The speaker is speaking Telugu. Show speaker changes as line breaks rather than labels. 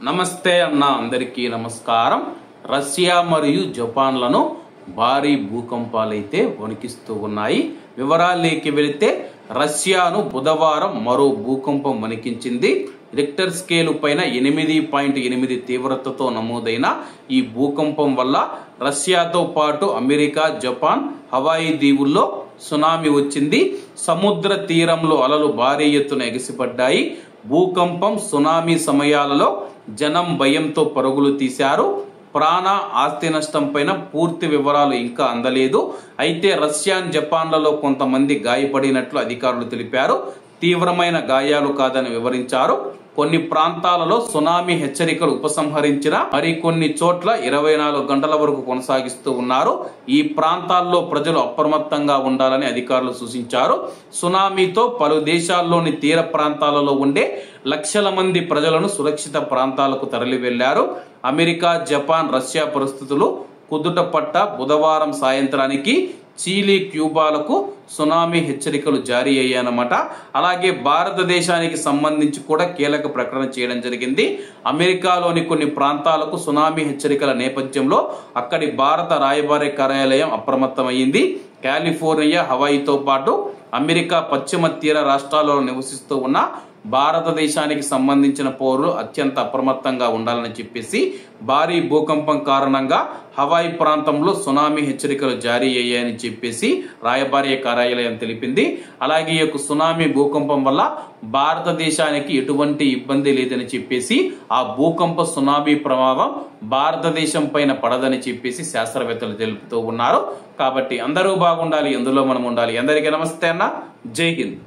నమస్తే అన్న అందరికీ నమస్కారం. రష్యా మరియు జపాన్లను భారీ భూకంపాలైతే వణికిస్తూ ఉన్నాయి. వివరాల్లోకి వెళితే రష్యాను బుధవారం మరో భూకంపం వణికించింది. రిక్టర్ స్కేలు పైన 8.8 తీవ్రతతో నమోదైన ఈ భూకంపం వల్ల రష్యాతో పాటు అమెరికా, జపాన్, హవాయి దీవుల్లో సునామీ వచ్చింది. సముద్ర తీరంలో అలలు భారీ ఎత్తున ఎగసిపడ్డాయి. భూకంపం, సునామీ సమయాలలో జనం భయంతో పరుగులు తీశారు. ప్రాణ, ఆస్తి నష్టం పైన పూర్తి వివరాలు ఇంకా అందలేదు. అయితే రష్యా, జపాన్లలో కొంతమంది గాయపడినట్లు అధికారులు తెలిపారు. తీవ్రమైన గాయాలు కాదని వివరించారు. కొన్ని ప్రాంతాలలో సునామీ హెచ్చరికలు ఉపసంహరించిన మరికొన్ని చోట్ల 24 గంటల వరకు కొనసాగిస్తూ ఉన్నారు. ఈ ప్రాంతాల్లో ప్రజలు అప్రమత్తంగా ఉండాలని అధికారులు సూచించారు. సునామీతో పలు దేశాల్లోని తీర ప్రాంతాలలో ఉండే లక్షల మంది ప్రజలను సురక్షిత ప్రాంతాలకు తరలి వెళ్లారు. అమెరికా, జపాన్, రష్యా పరిస్థితులు కుదుట పట్ట బుధవారం సాయంత్రానికి చీలీ, క్యూబాలకు సునామీ హెచ్చరికలు జారీ అయ్యాయన్నమాట. అలాగే భారతదేశానికి సంబంధించి కూడా కీలక ప్రకటన చేయడం జరిగింది. అమెరికాలోని కొన్ని ప్రాంతాలకు సునామీ హెచ్చరికల నేపథ్యంలో అక్కడి భారత రాయబార కార్యాలయం అప్రమత్తమైంది. కాలిఫోర్నియా, హవాయితో పాటు అమెరికా పశ్చిమ తీర రాష్ట్రాలలో నివసిస్తూ ఉన్న భారతదేశానికి సంబంధించిన పౌరులు అత్యంత అప్రమత్తంగా ఉండాలని చెప్పేసి భారీ భూకంపం కారణంగా హవాయి ప్రాంతంలో సునామీ హెచ్చరికలు జారీ అయ్యాయని చెప్పేసి రాయబార కార్యాలయం తెలిపింది. అలాగే ఈ సునామీ భూకంపం వల్ల భారతదేశానికి ఎటువంటి ఇబ్బంది లేదని చెప్పేసి, ఆ భూకంప సునామీ ప్రభావం భారతదేశం పైన పడదని చెప్పేసి శాస్త్రవేత్తలు తెలుపుతూ ఉన్నారు. కాబట్టి అందరూ బాగుండాలి, ఎందులో మనం ఉండాలి. అందరికీ నమస్తే అన్న, జై హింద్.